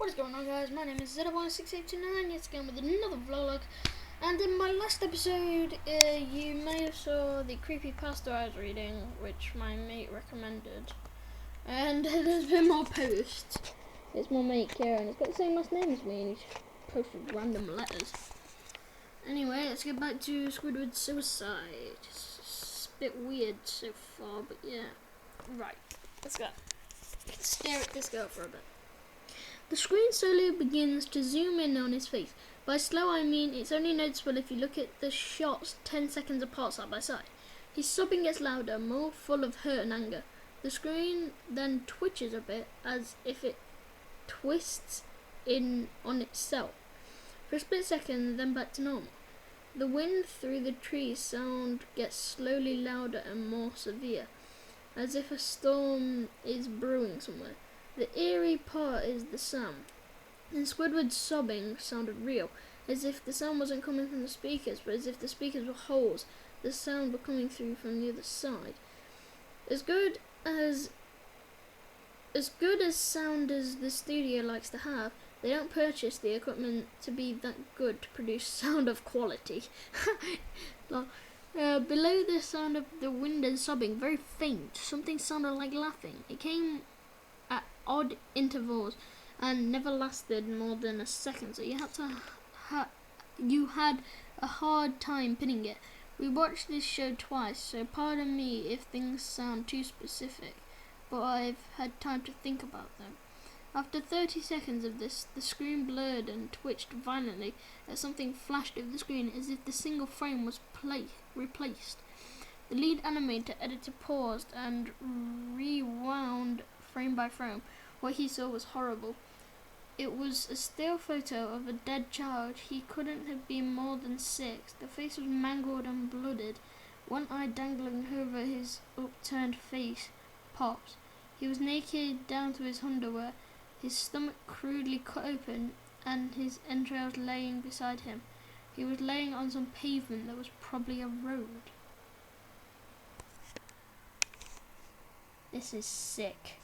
What is going on, guys? My name is Z1689, yet again with another vlog. And in my last episode, you may have saw the creepypasta I was reading, which my mate recommended. And there's been more posts. It's my mate Kieran, he's got the same last name as me, and he's posted random letters. Anyway, let's get back to Squidward's suicide. It's a bit weird so far, but yeah. Right, let's go. Stare at this girl for a bit. The screen slowly begins to zoom in on his face. By slow I mean it's only noticeable if you look at the shots 10 seconds apart side by side. His sobbing gets louder, more full of hurt and anger. The screen then twitches a bit as if it twists in on itself. For a split second, then back to normal. The wind through the trees sound gets slowly louder and more severe, as if a storm is brewing somewhere. The eerie part is the sound, and Squidward's sobbing sounded real, as if the sound wasn't coming from the speakers, but as if the speakers were holes, the sound were coming through from the other side. As good as sound as the studio likes to have, they don't purchase the equipment to be that good to produce sound of quality. Below the sound of the wind and sobbing, very faint, something sounded like laughing. It came at odd intervals and never lasted more than a second, so you had a hard time pinning it. We watched this show twice, so pardon me if things sound too specific, but I've had time to think about them. After 30 seconds of this, the screen blurred and twitched violently as something flashed over the screen as if the single frame was replaced. The lead animator editor paused and rewound frame by frame. What he saw was horrible. It was a still photo of a dead child. He couldn't have been more than 6. The face was mangled and blooded, one eye dangling over his upturned face popped. He was naked down to his underwear, his stomach crudely cut open, and his entrails laying beside him. He was laying on some pavement that was probably a road. This is sick.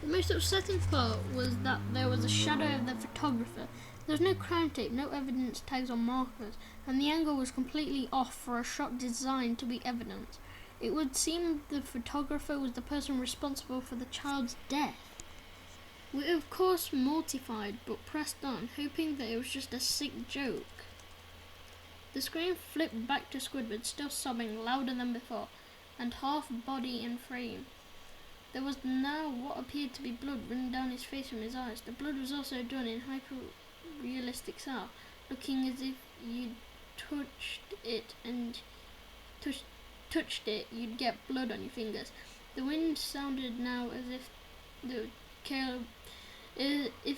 The most upsetting part was that there was a shadow of the photographer. There was no crime tape, no evidence tags or markers, and the angle was completely off for a shot designed to be evidence. It would seem the photographer was the person responsible for the child's death. We were of course mortified, but pressed on, hoping that it was just a sick joke. The screen flipped back to Squidward, still sobbing louder than before, and half body in frame. There was now what appeared to be blood running down his face from his eyes. The blood was also done in hyper-realistic style, looking as if you touched it, you'd get blood on your fingers. The wind sounded now as if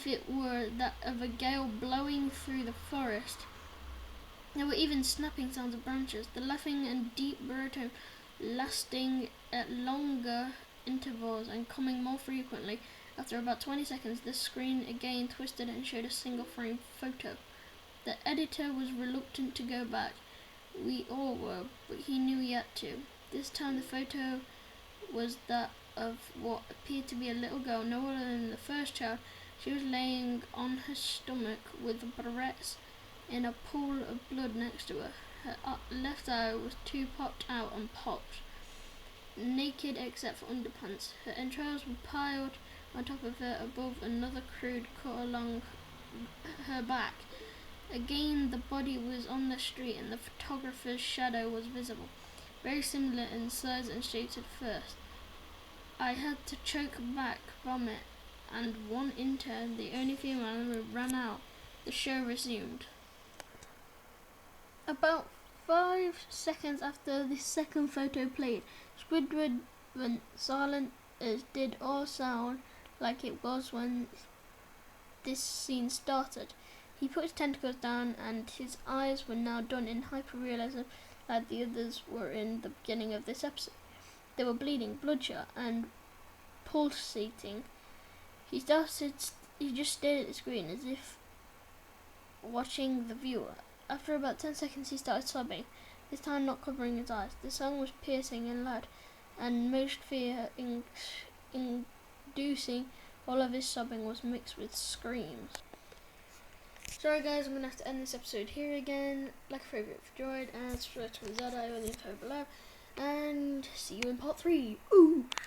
it were that of a gale blowing through the forest. There were even snapping sounds of branches, the laughing and deep baritone lasting at longer intervals and coming more frequently. After about 20 seconds, the screen again twisted and showed a single frame photo. The editor was reluctant to go back. We all were, but he knew he had to. This time the photo was that of what appeared to be a little girl, no other than the first child. She was laying on her stomach with barrettes in a pool of blood next to her. Her left eye was too popped out and popped, naked except for underpants. Her entrails were piled on top of her above another crude cut along her back. Again, the body was on the street and the photographer's shadow was visible, very similar in size and shape to the first. I had to choke back vomit, and one intern, the only female, ran out. The show resumed. About 5 seconds after the second photo played, Squidward went silent, as did all sound, like it was when this scene started. He put his tentacles down, and his eyes were now done in hyperrealism, like the others were in the beginning of this episode. They were bleeding, bloodshot, and pulsating. He just stared at the screen as if watching the viewer. After about 10 seconds he started sobbing, this time not covering his eyes. The song was piercing and loud, and most fear-inducing all of his sobbing was mixed with screams. Sorry guys, I'm going to have to end this episode here again. Like a favourite if you enjoyed, and subscribe to the Zada with the info below. And see you in part 3. Ooh!